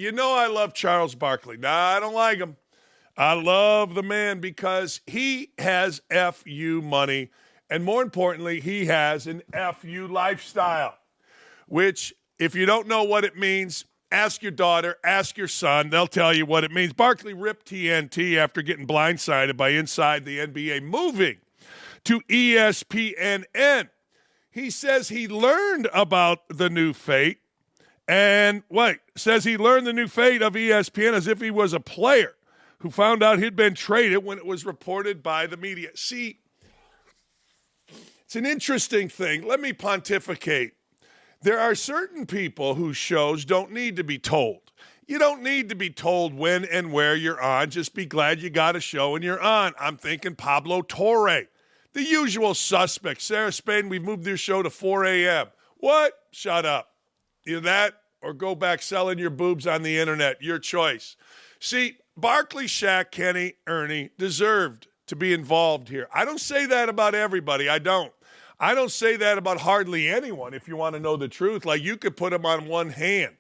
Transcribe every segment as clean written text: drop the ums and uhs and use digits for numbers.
I love Charles Barkley. Nah, I don't like him. I love the man because he has FU money, and more importantly, he has an FU lifestyle, which, if you don't know what it means, ask your daughter, ask your son. They'll tell you what it means. Barkley ripped TNT after getting blindsided by Inside the NBA, moving to ESPN. He says he learned about the new fate, and says he learned the new fate of ESPN as if he was a player who found out he'd been traded when it was reported by the media. See, it's an interesting thing. Let me pontificate. There are certain people whose shows don't need to be told. You don't need to be told when and where you're on. Just be glad you got a show and you're on. I'm thinking Pablo Torre. The usual suspects. Sarah Spain, we've moved your show to 4 a.m. What? Shut up. Either that or go back selling your boobs on the internet. Your choice. See, Barkley, Shaq, Kenny, Ernie deserved to be involved here. I don't say that about everybody. I don't say that about hardly anyone, if you want to know the truth. Like, you could put them on one hand.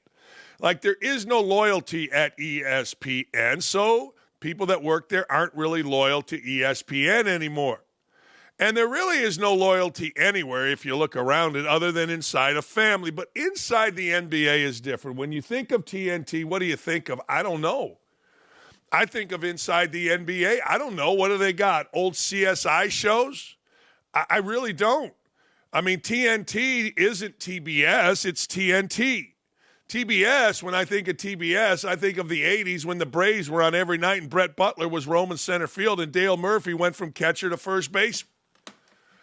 Like, there is no loyalty at ESPN, so people that work there aren't really loyal to ESPN anymore. And there really is no loyalty anywhere if you look around it other than inside a family. But inside the NBA is different. When you think of TNT, what do you think of? I don't know. I think of inside the NBA. I don't know. What do they got? Old CSI shows? I really don't. I mean, TNT isn't TBS. It's TNT. TBS, when I think of TBS, I think of the 80s when the Braves were on every night and Brett Butler was roaming center field and Dale Murphy went from catcher to first base.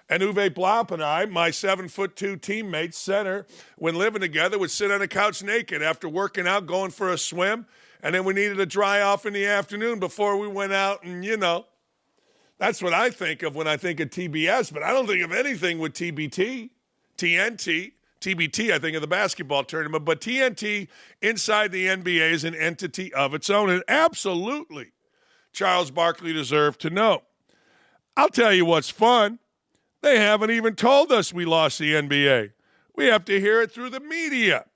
And Uwe Blop and I, my 7'2" teammate, center, when living together, would sit on a couch naked after working out, going for a swim, and then we needed to dry off in the afternoon before we went out, and that's what I think of when I think of TBS, but I don't think of anything with TBT, TNT. TBT, I think of the basketball tournament, but TNT inside the NBA is an entity of its own, and absolutely Charles Barkley deserved to know. I'll tell you what's fun. They haven't even told us we lost the NBA. We have to hear it through the media.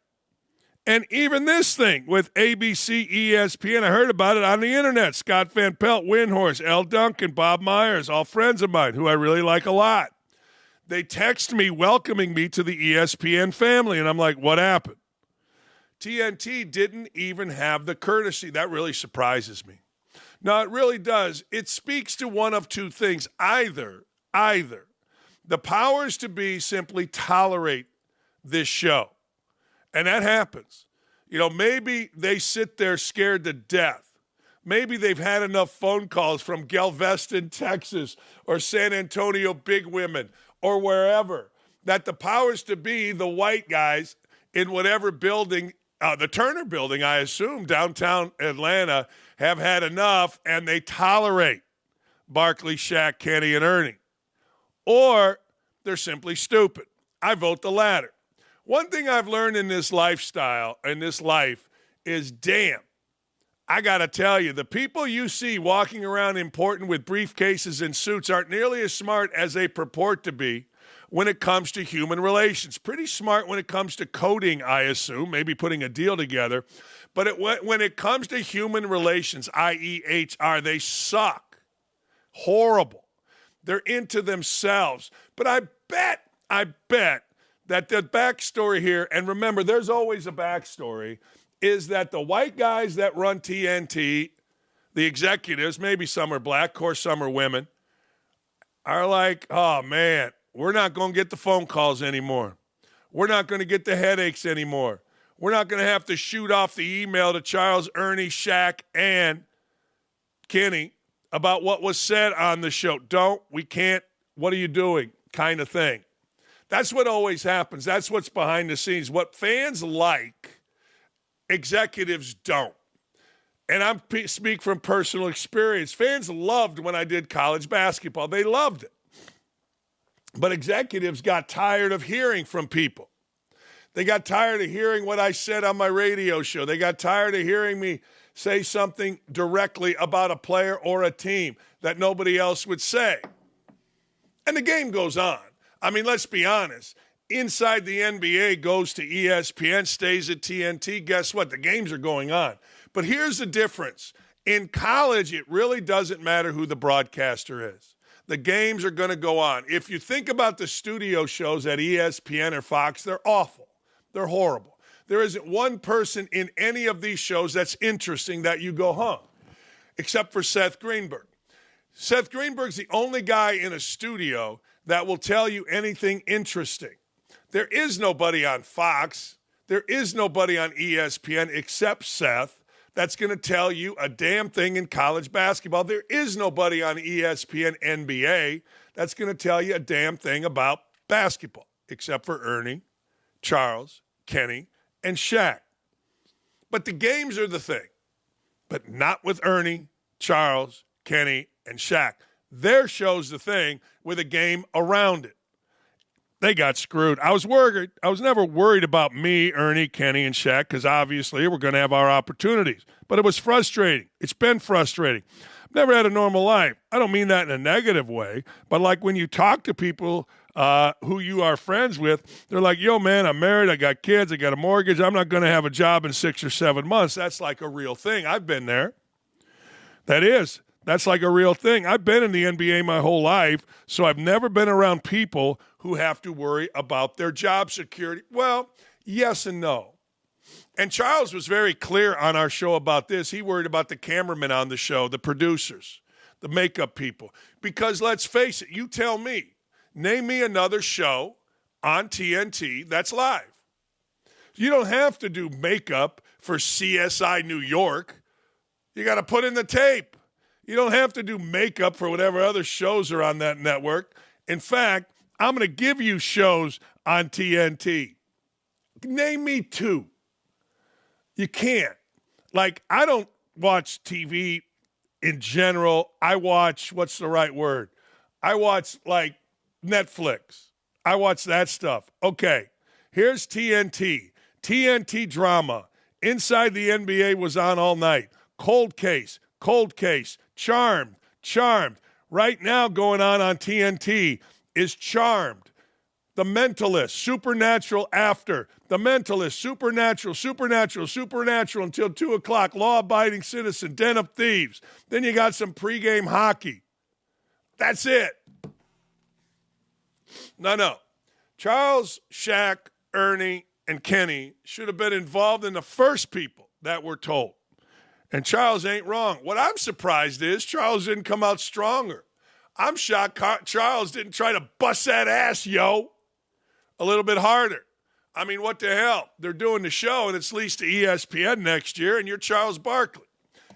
And even this thing with ABC, ESPN, I heard about it on the internet. Scott Van Pelt, Windhorse, L. Duncan, Bob Myers, all friends of mine who I really like a lot. They text me welcoming me to the ESPN family, and I'm like, what happened? TNT didn't even have the courtesy. That really surprises me. No, it really does. It speaks to one of two things. Either the powers to be simply tolerate this show. And that happens. Maybe they sit there scared to death. Maybe they've had enough phone calls from Galveston, Texas, or San Antonio big women, or wherever, that the powers to be, the white guys in whatever building, the Turner building, I assume, downtown Atlanta, have had enough, and they tolerate Barkley, Shaq, Kenny, and Ernie. Or they're simply stupid. I vote the latter. One thing I've learned in this lifestyle, in this life, is I got to tell you, the people you see walking around important with briefcases and suits aren't nearly as smart as they purport to be when it comes to human relations. Pretty smart when it comes to coding, I assume, maybe putting a deal together. But when it comes to human relations, i.e. HR, they suck. Horrible. They're into themselves. But I bet that the backstory here, and remember, there's always a backstory, is that the white guys that run TNT, the executives, maybe some are black, of course some are women, are like, oh man, we're not going to get the phone calls anymore. We're not going to get the headaches anymore. We're not going to have to shoot off the email to Charles, Ernie, Shaq, and Kenny about what was said on the show. We can't, what are you doing? Kind of thing. That's what always happens. That's what's behind the scenes. What fans like, executives don't. And I speak from personal experience. Fans loved when I did college basketball. They loved it. But executives got tired of hearing from people. They got tired of hearing what I said on my radio show. They got tired of hearing me say something directly about a player or a team that nobody else would say. And the game goes on. I mean, let's be honest. inside the NBA goes to ESPN, stays at TNT. Guess what? The games are going on. But here's the difference. In college, it really doesn't matter who the broadcaster is. The games are going to go on. If you think about the studio shows at ESPN or Fox, they're awful. They're horrible. There isn't one person in any of these shows that's interesting that you go, huh, except for Seth Greenberg. Seth Greenberg's the only guy in a studio that will tell you anything interesting. There is nobody on Fox. There is nobody on ESPN except Seth that's going to tell you a damn thing in college basketball. There is nobody on ESPN NBA that's going to tell you a damn thing about basketball except for Ernie, Charles, Kenny, and Shaq. But the games are the thing. But not with Ernie, Charles, Kenny, and Shaq. Their show's the thing with a game around it. They got screwed. I was worried. I was never worried about me, Ernie, Kenny, and Shaq because obviously we're going to have our opportunities. But it was frustrating. It's been frustrating. I've never had a normal life. I don't mean that in a negative way, but like when you talk to people who you are friends with, they're like, yo, man, I'm married, I got kids, I got a mortgage, I'm not going to have a job in 6 or 7 months. That's like a real thing. I've been there. That's like a real thing. I've been in the NBA my whole life, so I've never been around people who have to worry about their job security. Well, yes and no. And Charles was very clear on our show about this. He worried about the cameramen on the show, the producers, the makeup people. Because let's face it, you tell me, name me another show on TNT that's live. You don't have to do makeup for CSI New York. You got to put in the tape. You don't have to do makeup for whatever other shows are on that network. In fact, I'm going to give you shows on TNT. Name me 2. You can't. Like, I don't watch TV in general. I watch, what's the right word? I watch, like, Netflix. I watch that stuff. Okay, here's TNT. TNT drama. Inside the NBA was on all night. Cold case. Charmed. Right now going on TNT is Charmed. The Mentalist, Supernatural after. The Mentalist, Supernatural until 2 o'clock. Law-abiding citizen, Den of Thieves. Then you got some pregame hockey. That's it. No. Charles, Shaq, Ernie, and Kenny should have been involved in the first people that were told. And Charles ain't wrong. What I'm surprised is Charles didn't come out stronger. I'm shocked Charles didn't try to bust that ass, a little bit harder. I mean, what the hell? They're doing the show, and it's leased to ESPN next year, and you're Charles Barkley.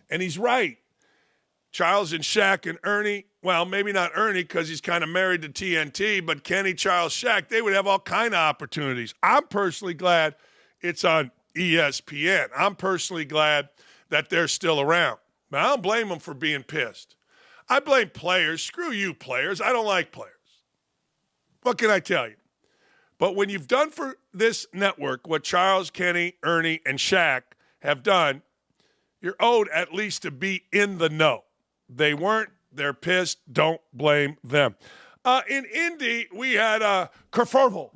And he's right. Charles and Shaq and Ernie, well, maybe not Ernie because he's kind of married to TNT, but Kenny, Charles, Shaq, they would have all kind of opportunities. I'm personally glad it's on ESPN. I'm personally glad that they're still around. But I don't blame them for being pissed. I blame players. Screw you, players. I don't like players. What can I tell you? But when you've done for this network what Charles, Kenny, Ernie, and Shaq have done, you're owed at least to be in the know. They weren't. They're pissed. Don't blame them. In Indy, we had a kerfuffle,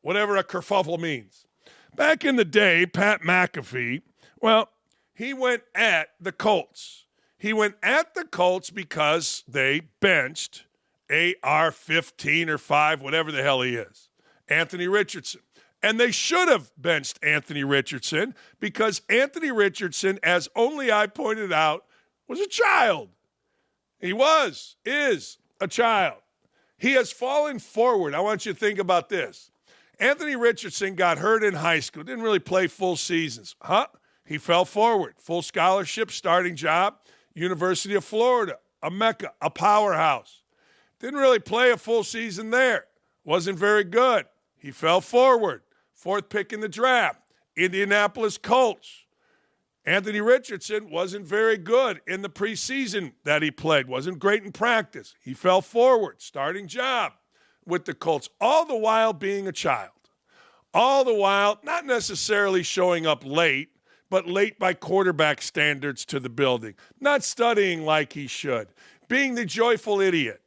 whatever a kerfuffle means. Back in the day, Pat McAfee, well, he went at the Colts. He went at the Colts because they benched AR-15 or 5, whatever the hell he is, Anthony Richardson. And they should have benched Anthony Richardson because Anthony Richardson, as only I pointed out, was a child. He is a child. He has fallen forward. I want you to think about this. Anthony Richardson got hurt in high school, didn't really play full seasons. He fell forward. Full scholarship, starting job, University of Florida, a mecca, a powerhouse. Didn't really play a full season there. Wasn't very good. He fell forward. 4th pick in the draft, Indianapolis Colts. Anthony Richardson wasn't very good in the preseason that he played. Wasn't great in practice. He fell forward. Starting job with the Colts. All the while being a child. All the while not necessarily showing up late, but late by quarterback standards to the building. Not studying like he should. Being the joyful idiot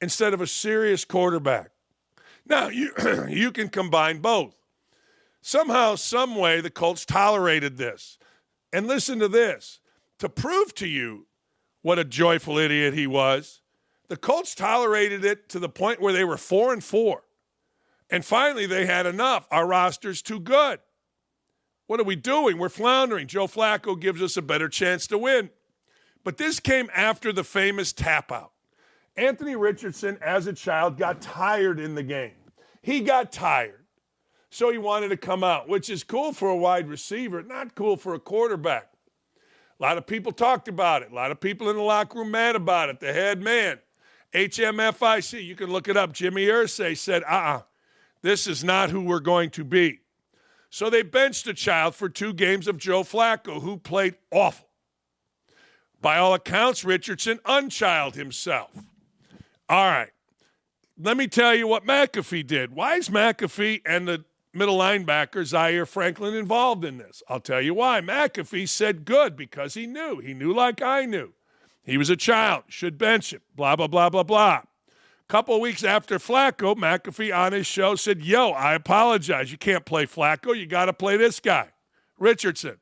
instead of a serious quarterback. Now, you, you can combine both. Somehow, some way, the Colts tolerated this. And listen to this. To prove to you what a joyful idiot he was, the Colts tolerated it to the point where they were 4-4. And finally, they had enough. Our roster's too good. What are we doing? We're floundering. Joe Flacco gives us a better chance to win. But this came after the famous tap out. Anthony Richardson, as a child, got tired in the game. He got tired. So he wanted to come out, which is cool for a wide receiver, not cool for a quarterback. A lot of people talked about it. A lot of people in the locker room mad about it. The head man, HMFIC, you can look it up. Jimmy Irsay said, this is not who we're going to be. So they benched a child for 2 games of Joe Flacco, who played awful. By all accounts, Richardson unchilded himself. All right. Let me tell you what McAfee did. Why is McAfee and the middle linebacker, Zaire Franklin, involved in this? I'll tell you why. McAfee said good because he knew. He knew like I knew. He was a child, should bench him, blah, blah, blah, blah, blah. Couple of weeks after Flacco, McAfee on his show said, yo, I apologize. You can't play Flacco. You got to play this guy, Richardson.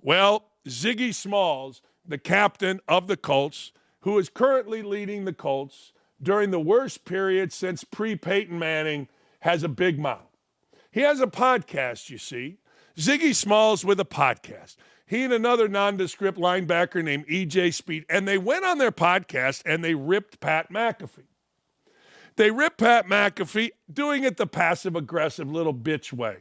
Well, Ziggy Smalls, the captain of the Colts, who is currently leading the Colts during the worst period since pre-Peyton Manning, has a big mouth. He has a podcast, you see. Ziggy Smalls with a podcast. He and another nondescript linebacker named E.J. Speed, and they went on their podcast and they ripped Pat McAfee. They ripped Pat McAfee, doing it the passive-aggressive little bitch way.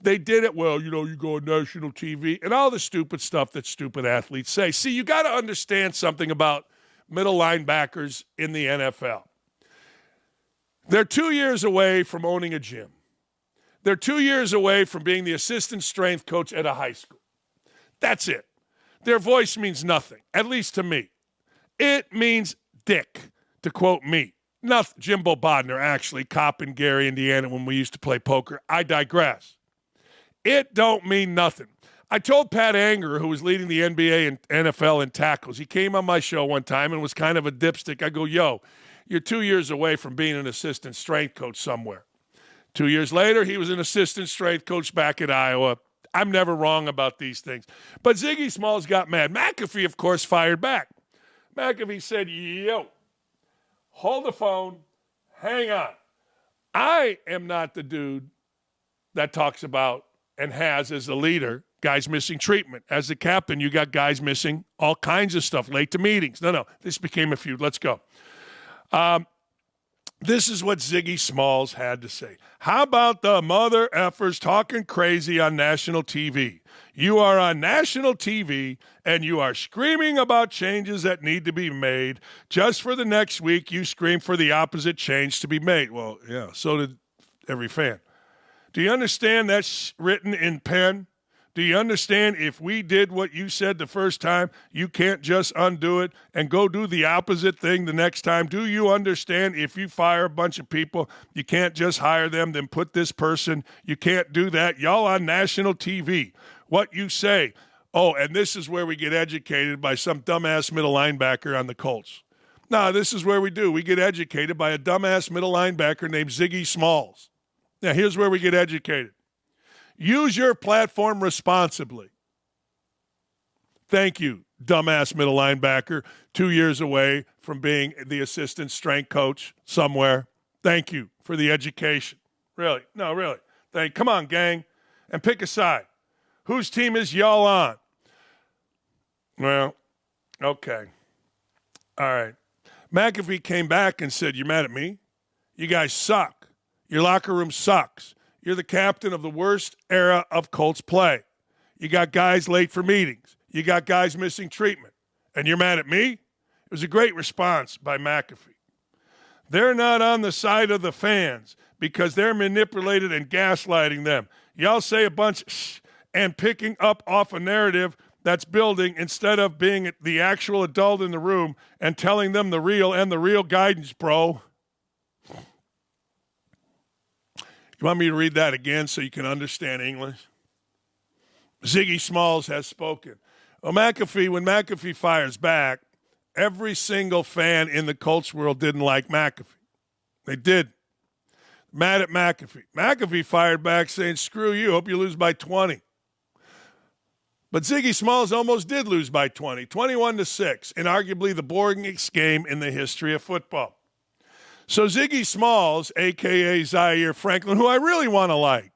They did it, well, you go on national TV, and all the stupid stuff that stupid athletes say. See, you got to understand something about middle linebackers in the NFL. They're 2 years away from owning a gym. They're 2 years away from being the assistant strength coach at a high school. That's it. Their voice means nothing, at least to me. It means dick, to quote me. Not Jimbo Bodner, actually, cop in Gary, Indiana, when we used to play poker. I digress. It don't mean nothing. I told Pat Anger, who was leading the NBA and NFL in tackles, he came on my show one time and was kind of a dipstick. I go, yo, you're 2 years away from being an assistant strength coach somewhere. 2 years later, he was an assistant strength coach back at Iowa. I'm never wrong about these things. But Ziggy Smalls got mad. McAfee, of course, fired back. McAfee said, yo, hold the phone, hang on. I am not the dude that talks about and has as a leader guys missing treatment. As the captain, you got guys missing all kinds of stuff, late to meetings. No, this became a feud. Let's go. This is what Ziggy Smalls had to say. How about the mother effers talking crazy on national TV? You are on national TV, and you are screaming about changes that need to be made. Just for the next week, you scream for the opposite change to be made. Well, yeah, so did every fan. Do you understand that's written in pen? Do you understand if we did what you said the first time, you can't just undo it and go do the opposite thing the next time? Do you understand if you fire a bunch of people, you can't just hire them, then put this person? You can't do that. Y'all on national TV. What you say. Oh, and this is where we get educated by some dumbass middle linebacker on the Colts. No, this is where we do. We get educated by a dumbass middle linebacker named Ziggy Smalls. Now, here's where we get educated. Use your platform responsibly. Thank you, dumbass middle linebacker, 2 years away from being the assistant strength coach somewhere. Thank you for the education. Really? No, really. Come on, gang, and pick a side. Whose team is y'all on? Well, okay. All right. McAfee came back and said, you mad at me? You guys suck. Your locker room sucks. You're the captain of the worst era of Colts play. You got guys late for meetings. You got guys missing treatment. And you're mad at me? It was a great response by McAfee. They're not on the side of the fans because they're manipulated and gaslighting them. Y'all say a bunch and picking up off a narrative that's building instead of being the actual adult in the room and telling them the real guidance, bro. You want me to read that again so you can understand English? Ziggy Smalls has spoken. Well, when McAfee fires back, every single fan in the Colts world didn't like McAfee. They did. Mad at McAfee. McAfee fired back saying, screw you, hope you lose by 20. But Ziggy Smalls almost did lose by 20, 21-6, in arguably the boringest game in the history of football. So Ziggy Smalls, a.k.a. Zaire Franklin, who I really want to like.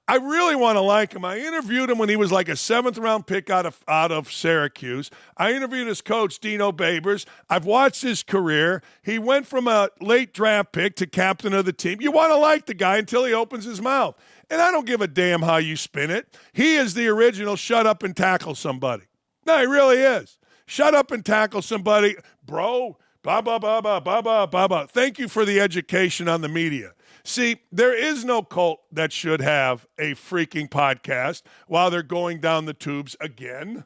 I really want to like him. I interviewed him when he was like a 7th-round pick out of Syracuse. I interviewed his coach, Dino Babers. I've watched his career. He went from a late draft pick to captain of the team. You want to like the guy until he opens his mouth. And I don't give a damn how you spin it. He is the original shut up and tackle somebody. No, he really is. Shut up and tackle somebody. Bro, blah, blah, blah, blah, blah, blah, blah, blah. Thank you for the education on the media. See, there is no cult that should have a freaking podcast while they're going down the tubes again.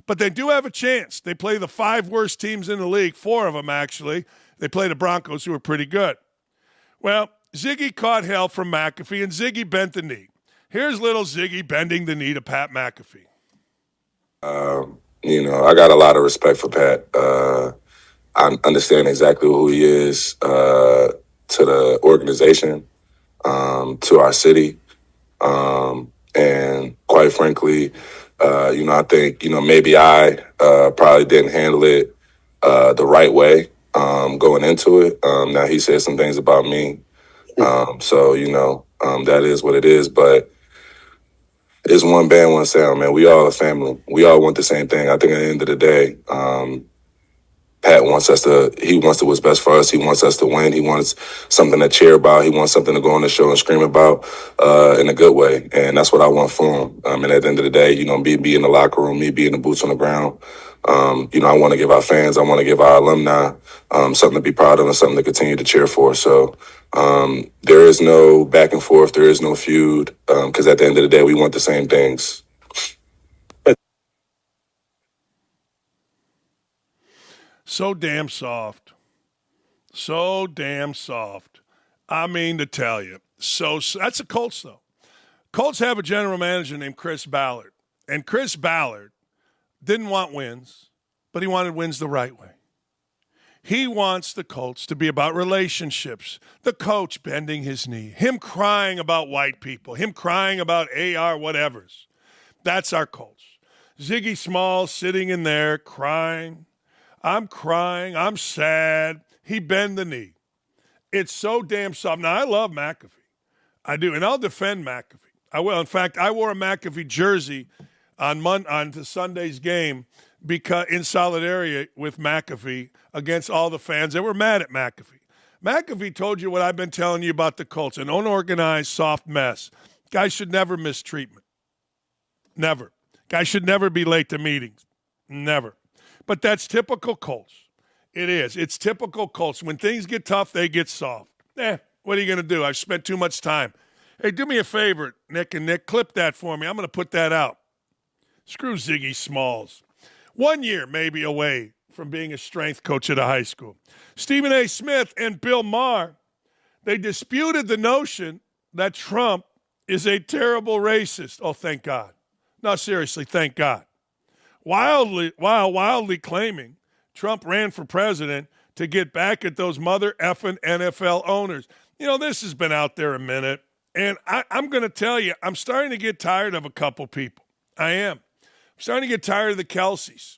But they do have a chance. They play the 5 worst teams in the league, 4 of them actually. They play the Broncos, who are pretty good. Well, Ziggy caught hell from McAfee, and Ziggy bent the knee. Here's little Ziggy bending the knee to Pat McAfee. I got a lot of respect for Pat. I understand exactly who he is to the organization, to our city. And quite frankly, I think, maybe I probably didn't handle it the right way going into it. Now, he said some things about me. That is what it is. But it's one band, one sound, man. We all a family. We all want the same thing. I think at the end of the day, Pat wants he wants what's best for us. He wants us to win. He wants something to cheer about. He wants something to go on the show and scream about in a good way. And that's what I want for him. And at the end of the day, be in the locker room, me being the boots on the ground. I want to give our fans, I want to give our alumni something to be proud of and something to continue to cheer for. So there is no back and forth. There is no feud because at the end of the day, we want the same things. So damn soft. So damn soft. I mean to tell you. So that's the Colts, though. Colts have a general manager named Chris Ballard. And Chris Ballard didn't want wins, but he wanted wins the right way. He wants the Colts to be about relationships. The coach bending his knee. Him crying about white people. Him crying about AR whatevers. That's our Colts. Ziggy Smalls sitting in there crying. I'm crying. I'm sad. He bend the knee. It's so damn soft. Now, I love McAfee. I do, and I'll defend McAfee. I will. In fact, I wore a McAfee jersey on Sunday's game because in solidarity with McAfee against all the fans that were mad at McAfee. McAfee told you what I've been telling you about the Colts, an unorganized, soft mess. Guys should never miss treatment. Never. Guys should never be late to meetings. Never. But that's typical Colts. It is. It's typical Colts. When things get tough, they get soft. What are you going to do? I've spent too much time. Hey, do me a favor, Nick and Nick. Clip that for me. I'm going to put that out. Screw Ziggy Smalls. 1 year maybe away from being a strength coach at a high school. Stephen A. Smith and Bill Maher, they disputed the notion that Trump is a terrible racist. Oh, thank God. No, seriously, thank God. Wildly claiming Trump ran for president to get back at those mother effing NFL owners. This has been out there a minute, and I'm going to tell you, I'm starting to get tired of a couple people. I am. I'm starting to get tired of the Kelceys.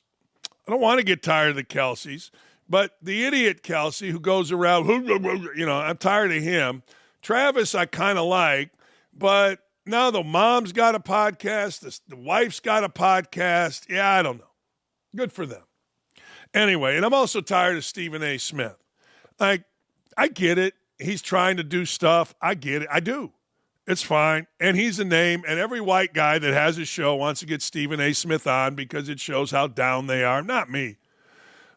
I don't want to get tired of the Kelceys, but the idiot Kelce who goes around, I'm tired of him. Travis I kind of like, but now the mom's got a podcast, the wife's got a podcast. Yeah, I don't know. Good for them. Anyway, and I'm also tired of Stephen A. Smith. I get it. He's trying to do stuff. I get it. I do. It's fine. And he's a name, and every white guy that has a show wants to get Stephen A. Smith on because it shows how down they are. Not me.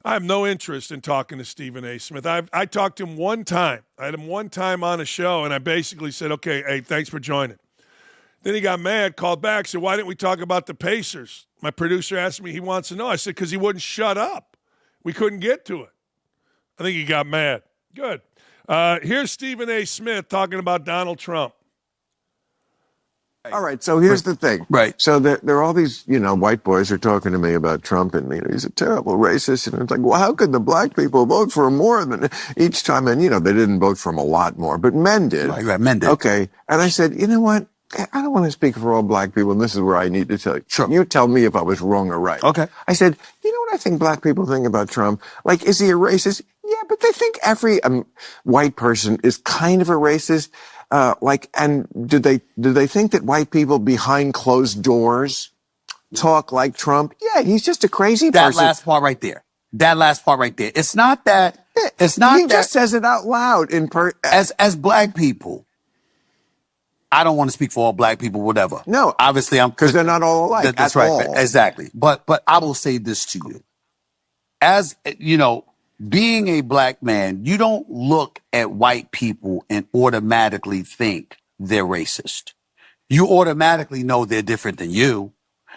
I have no interest in talking to Stephen A. Smith. I talked to him one time. I had him one time on a show, and I basically said, okay, hey, thanks for joining. Then he got mad, called back, said, why didn't we talk about the Pacers? My producer asked me, he wants to know. I said, because he wouldn't shut up. We couldn't get to it. I think he got mad. Good. Here's Stephen A. Smith talking about Donald Trump. All right, so here's the thing. Right. So there are all these, white boys are talking to me about Trump, and he's a terrible racist. And it's like, well, how could the black people vote for him more than each time? And they didn't vote for him a lot more, but men did. Right, men did. Okay, and I said, you know what? I don't want to speak for all black people, and this is where I need to tell you. Sure. You tell me if I was wrong or right. Okay. I said, you know what I think black people think about Trump? Like, is he a racist? Yeah, but they think every white person is kind of a racist. And do they think that white people behind closed doors talk like Trump? Yeah, he's just a crazy person. That last part right there. It's not that. It's not. He just says it out loud as black people. I don't want to speak for all black people, whatever. No, obviously because they're not all alike. That's right, all. Exactly. But I will say this to you, as being a black man, you don't look at white people and automatically think they're racist. You automatically know they're different than you,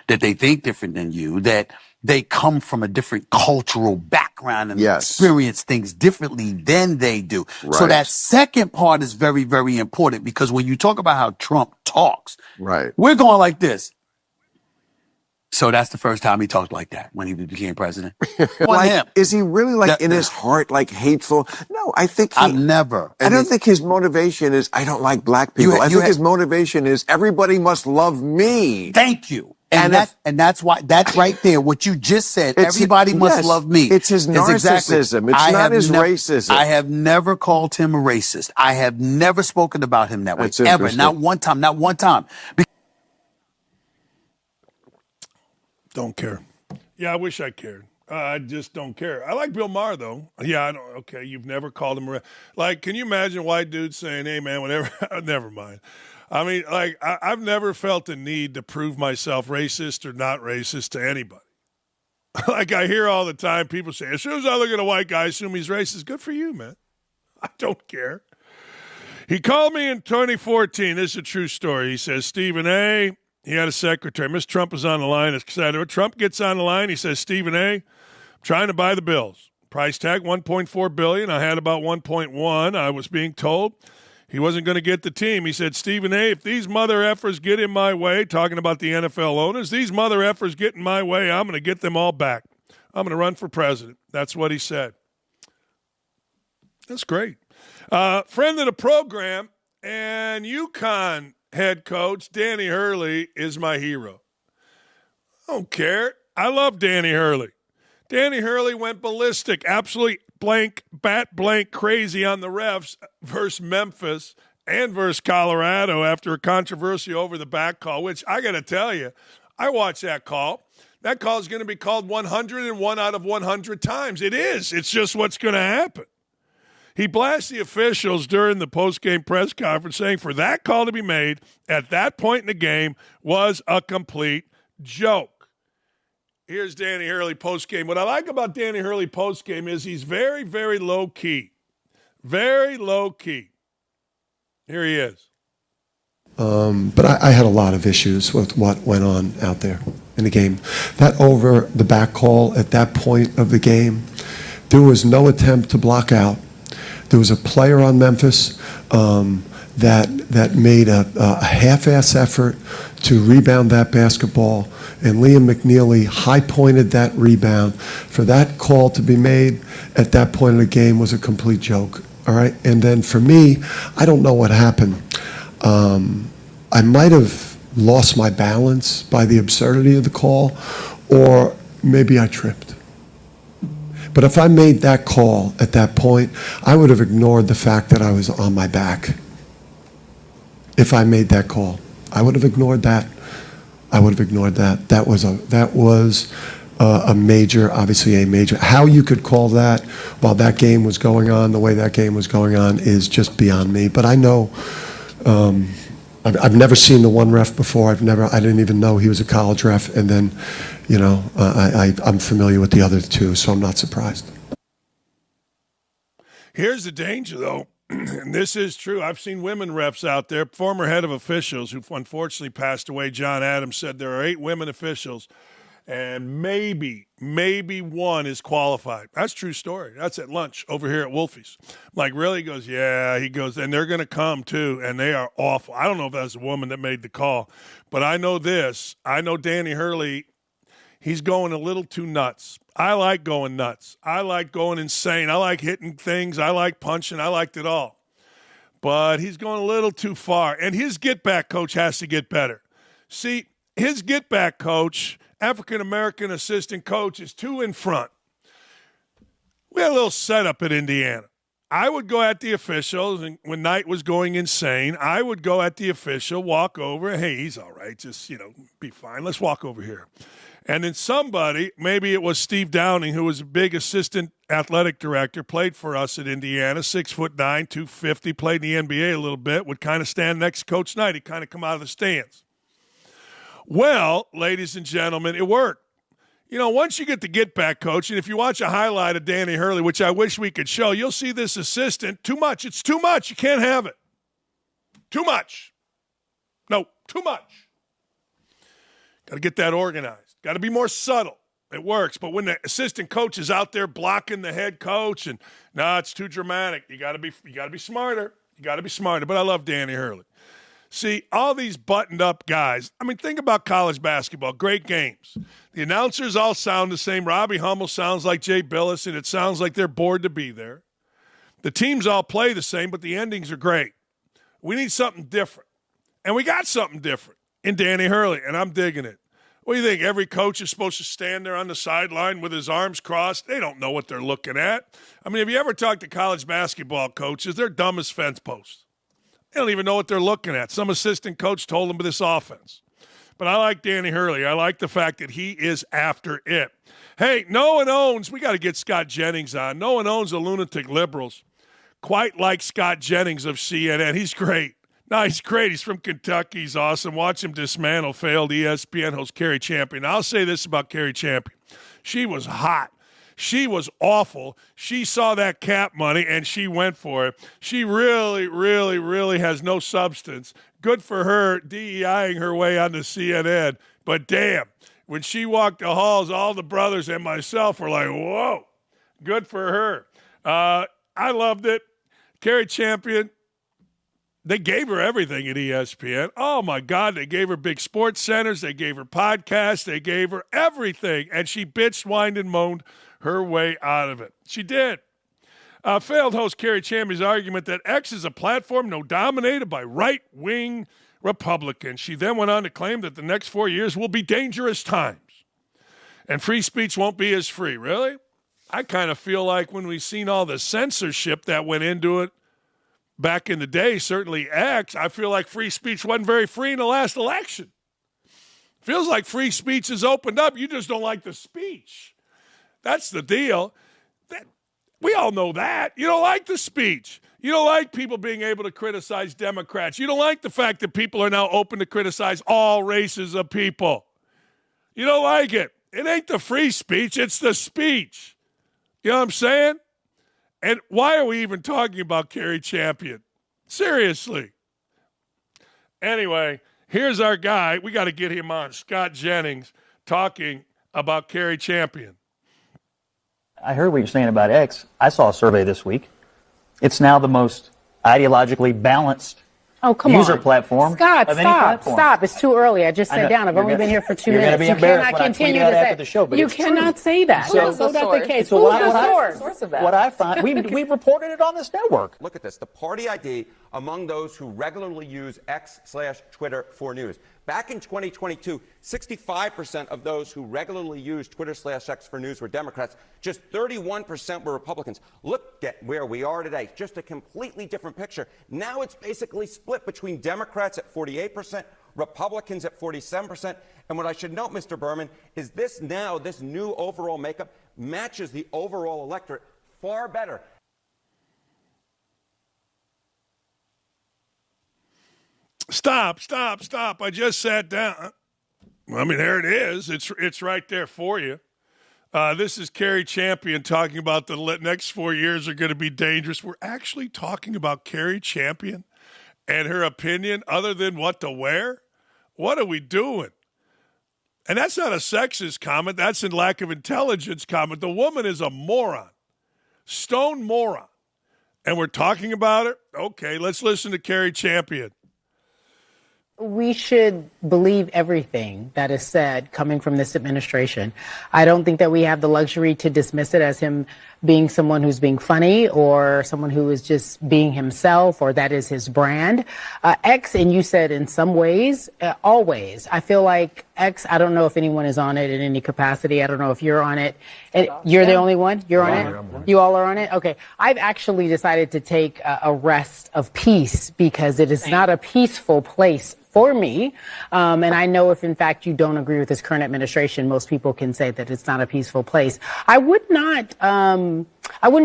that they think different than you, that they come from a different cultural background and experience things differently than they do. Right. So that second part is very, very important, because when you talk about how Trump talks, right, we're going like this. So that's the first time he talked like that, when he became president. Is he really in his heart hateful? No, I think I've never. I don't think his motivation is I don't like black people. I think his motivation is everybody must love me. Thank you. And that's why, that's right there. What you just said, everybody must love me. It's his narcissism. It's not his racism. I have never called him a racist. I have never spoken about him that way. Ever. Not one time. Not one time. Don't care. Yeah, I wish I cared. I just don't care. I like Bill Maher, though. Yeah, I don't. Okay, you've never called him can you imagine white dudes saying, hey, man, whatever? Never mind. I mean, I've never felt the need to prove myself racist or not racist to anybody. I hear all the time people say, as soon as I look at a white guy, I assume he's racist. Good for you, man. I don't care. He called me in 2014. This is a true story. He says, Stephen A., he had a secretary. Miss Trump was on the line, etc. Trump gets on the line. He says, Stephen A., I'm trying to buy the Bills. Price tag, $1.4 billion. I had about 1.1. I was being told he wasn't going to get the team. He said, Stephen A., if these mother effers get in my way, talking about the NFL owners, these mother effers get in my way, I'm going to get them all back. I'm going to run for president. That's what he said. That's great. Friend of the program and UConn head coach Danny Hurley is my hero. I don't care. I love Danny Hurley. Danny Hurley went ballistic, absolutely bat blank crazy on the refs versus Memphis and versus Colorado after a controversy over the back call, which I got to tell you, I watched that call. That call is going to be called 101 out of 100 times. It is. It's just what's going to happen. He blasts the officials during the post-game press conference saying for that call to be made at that point in the game was a complete joke. Here's Danny Hurley post-game. What I like about Danny Hurley post-game is he's very, very low-key. Very low-key. Here he is. But I had a lot of issues with what went on out there in the game. That over the back call at that point of the game, there was no attempt to block out. There was a player on Memphis that made a half-ass effort to rebound that basketball, and Liam McNeely high-pointed that rebound. For that call to be made at that point of the game was a complete joke, all right? And then for me, I don't know what happened. I might have lost my balance by the absurdity of the call, or maybe I tripped. But if I made that call at that point, I would have ignored the fact that I was on my back. If I made that call, I would have ignored that. That was a major, obviously a major. How you could call that while that game was going on, the way that game was going on, is just beyond me. But I know, I've never seen the one ref before. I didn't even know he was a college ref, and then, I'm familiar with the other two, so I'm not surprised. Here's the danger, though, and this is true. I've seen women refs out there, former head of officials who unfortunately passed away, John Adams, said there are 8 women officials, and maybe one is qualified. That's a true story. That's at lunch over here at Wolfie's. I'm like, really? He goes, yeah. He goes, and they're going to come too, and they are awful. I don't know if that's a woman that made the call, but I know this. I know Danny Hurley, he's going a little too nuts. I like going nuts. I like going insane. I like hitting things. I like punching. I liked it all. But he's going a little too far, and his get-back coach has to get better. See, his get-back coach, African-American assistant coach, is too in front. We had a little setup at Indiana. I would go at the officials, and when Knight was going insane, I would go at the official, walk over, hey, he's all right, just, be fine. Let's walk over here. And then somebody, maybe it was Steve Downing, who was a big assistant athletic director, played for us at Indiana, 6'9", 250, played in the NBA a little bit, would kind of stand next to Coach Knight. He'd kind of come out of the stands. Well, ladies and gentlemen, it worked. Once you get the get-back coach, and if you watch a highlight of Danny Hurley, which I wish we could show, you'll see this assistant, too much. It's too much. You can't have it. Too much. No, too much. Got to get that organized. Got to be more subtle. It works. But when the assistant coach is out there blocking the head coach, and it's too dramatic. You got to be smarter. You got to be smarter. But I love Danny Hurley. See, all these buttoned-up guys, think about college basketball. Great games. The announcers all sound the same. Robbie Hummel sounds like Jay Billis, and it sounds like they're bored to be there. The teams all play the same, but the endings are great. We need something different. And we got something different in Danny Hurley, and I'm digging it. What do you think? Every coach is supposed to stand there on the sideline with his arms crossed? They don't know what they're looking at. Have you ever talked to college basketball coaches? They're dumb as fence posts. They don't even know what they're looking at. Some assistant coach told them of this offense. But I like Danny Hurley. I like the fact that he is after it. Hey, no one owns, we got to get Scott Jennings on. No one owns the lunatic liberals quite like Scott Jennings of CNN. He's great. No, he's great. He's from Kentucky. He's awesome. Watch him dismantle failed ESPN host Carrie Champion. I'll say this about Carrie Champion. She was hot. She was awful. She saw that cap money, and she went for it. She really, really, really has no substance. Good for her, DEIing her way onto CNN. But damn, when she walked the halls, all the brothers and myself were like, whoa, good for her. I loved it. Carrie Champion, they gave her everything at ESPN. Oh, my God, they gave her big sports centers. They gave her podcasts. They gave her everything. And she bitched, whined, and moaned her way out of it. She did. Failed host Carrie Champion's argument that X is a platform dominated by right-wing Republicans. She then went on to claim that the next 4 years will be dangerous times and free speech won't be as free. Really? I kind of feel like when we've seen all the censorship that went into it back in the day, certainly X, I feel like free speech wasn't very free in the last election. Feels like free speech has opened up. You just don't like the speech. That's the deal. We all know that. You don't like the speech. You don't like people being able to criticize Democrats. You don't like the fact that people are now open to criticize all races of people. You don't like it. It ain't the free speech. It's the speech. You know what I'm saying? And why are we even talking about Carrie Champion? Seriously. Anyway, here's our guy. We got to get him on. Scott Jennings talking about Carrie Champion. I heard what you're saying about X. I saw a survey this week. It's now the most ideologically balanced user platform. Scott, of any platform. stop. It's too early. I just sat down. I've only been here for 2 minutes. You cannot continue to say that. You cannot say that. So, That's not the case. So Who's the source of that? What I find, we reported it on this network. Look at this. The party ID among those who regularly use X/Twitter for news. Back in 2022, 65% of those who regularly use Twitter/X for news were Democrats. Just 31% were Republicans. Look at where we are today. Just a completely different picture. Now it's basically split between Democrats at 48%, Republicans at 47%. And what I should note, Mr. Berman, is this new overall makeup matches the overall electorate far better. Stop. I just sat down. There it is. It's right there for you. This is Carrie Champion talking about the next 4 years are going to be dangerous. We're actually talking about Carrie Champion and her opinion other than what to wear? What are we doing? And that's not a sexist comment. That's a lack of intelligence comment. The woman is a moron, stone moron. And we're talking about it? Okay, let's listen to Carrie Champion. We should believe everything that is said coming from this administration. I don't think that we have the luxury to dismiss it as him being someone who's being funny or someone who is just being himself or that is his brand. X, and you said in some ways, always. I feel like X, I don't know if anyone is on it in any capacity. I don't know if you're on it. You're the only one? You're on it? You all are on it? Okay. I've actually decided to take a rest of peace because it is not a peaceful place for me. And I know if, in fact, you don't agree with this current administration, most people can say that it's not a peaceful place. I wouldn't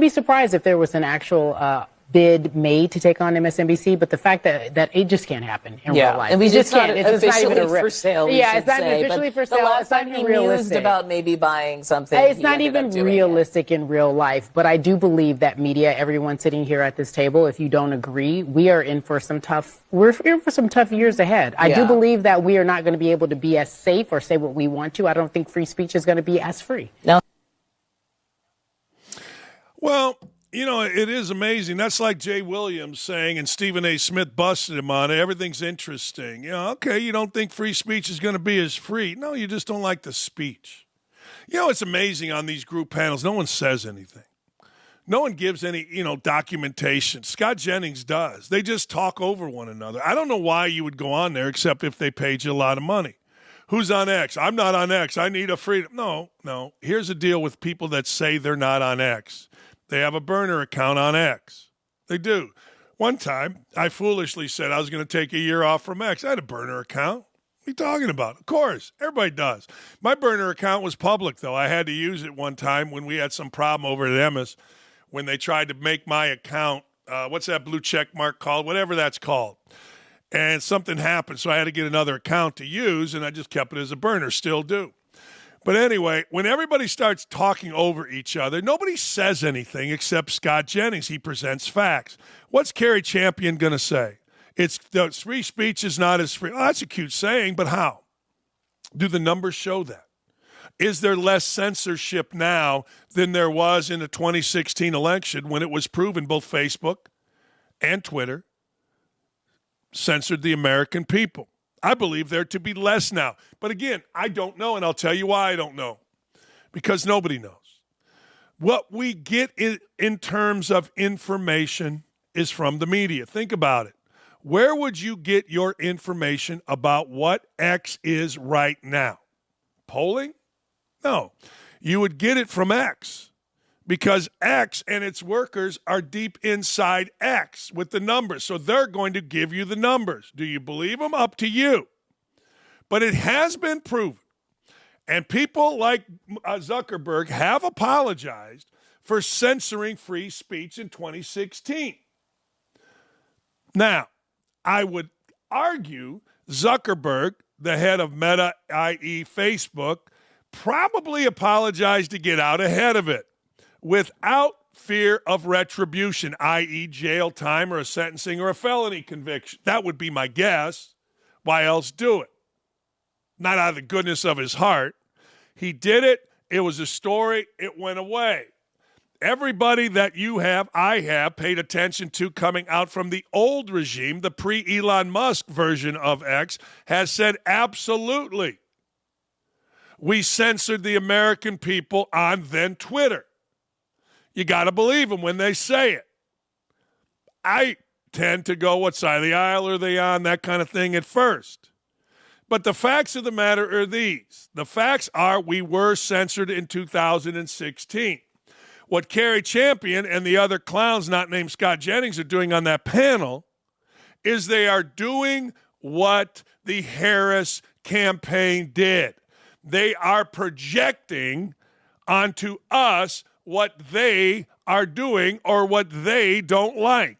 be surprised if there was an actual bid made to take on MSNBC, but the fact that it just can't happen in real life. And we just can't. It's Officially not even for sale. Yeah, it's not officially for sale. The last It's not time he even realistic. mused about maybe buying something, It's he not ended even up doing realistic in real life, but I do believe that media, everyone sitting here at this table, if you don't agree, we're in for some tough years ahead. I do believe that we are not going to be able to be as safe or say what we want to. I don't think free speech is going to be as free. No. Well, you know, it is amazing. That's like Jay Williams saying, and Stephen A. Smith busted him on it, everything's interesting. You know, okay, you don't think free speech is going to be as free. No, you just don't like the speech. You know, it's amazing on these group panels. No one says anything. No one gives any, documentation. Scott Jennings does. They just talk over one another. I don't know why you would go on there except if they paid you a lot of money. Who's on X? I'm not on X. I need a freedom. No. Here's the deal with people that say they're not on X. They have a burner account on X. They do. One time, I foolishly said I was going to take a year off from X. I had a burner account. What are you talking about? Of course. Everybody does. My burner account was public, though. I had to use it one time when we had some problem over at Emmis when they tried to make my account, what's that blue check mark called? Whatever that's called. And something happened, so I had to get another account to use, and I just kept it as a burner. Still do. But anyway, when everybody starts talking over each other, nobody says anything except Scott Jennings. He presents facts. What's Carrie Champion going to say? It's the free speech is not as free. Oh, that's a cute saying, but how? Do the numbers show that? Is there less censorship now than there was in the 2016 election when it was proven both Facebook and Twitter censored the American people? I believe there to be less now. But again, I don't know, and I'll tell you why I don't know. Because nobody knows. What we get in terms of information is from the media. Think about it. Where would you get your information about what X is right now? Polling? No. You would get it from X. Because X and its workers are deep inside X with the numbers. So they're going to give you the numbers. Do you believe them? Up to you. But it has been proven. And people like Zuckerberg have apologized for censoring free speech in 2016. Now, I would argue Zuckerberg, the head of Meta, i.e. Facebook, probably apologized to get out ahead of it, without fear of retribution, i.e. jail time or a sentencing or a felony conviction. That would be my guess. Why else do it? Not out of the goodness of his heart. He did it. It was a story. It went away. Everybody that I have paid attention to coming out from the old regime, the pre-Elon Musk version of X, has said absolutely. We censored the American people on then Twitter. You got to believe them when they say it. I tend to go, what side of the aisle are they on, that kind of thing at first. But the facts of the matter are these. The facts are we were censored in 2016. What Carrie Champion and the other clowns not named Scott Jennings are doing on that panel is they are doing what the Harris campaign did. They are projecting onto us what they are doing or what they don't like.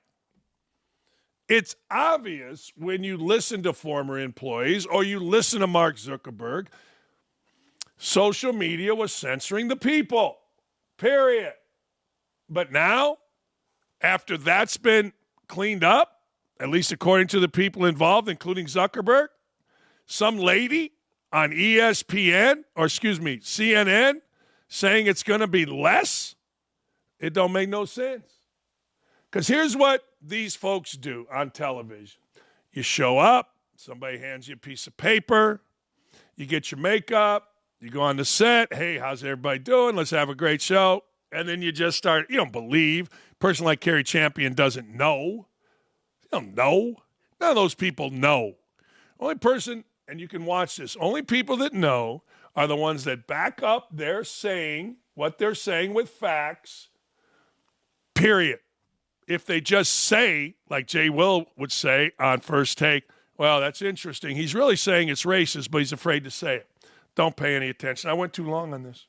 It's obvious when you listen to former employees or you listen to Mark Zuckerberg, social media was censoring the people, period. But now, after that's been cleaned up, at least according to the people involved, including Zuckerberg, some lady on ESPN, or excuse me, CNN, saying it's going to be less, it don't make no sense. Because here's what these folks do on television. You show up, somebody hands you a piece of paper, you get your makeup, you go on the set, hey, how's everybody doing? Let's have a great show. And then you just start, you don't believe. A person like Kerry Champion doesn't know. You don't know. None of those people know. Only person, and you can watch this, only people that know are the ones that back up their saying, what they're saying with facts, period. If they just say, like Jay Will would say on First Take, well, that's interesting. He's really saying it's racist, but he's afraid to say it. Don't pay any attention. I went too long on this.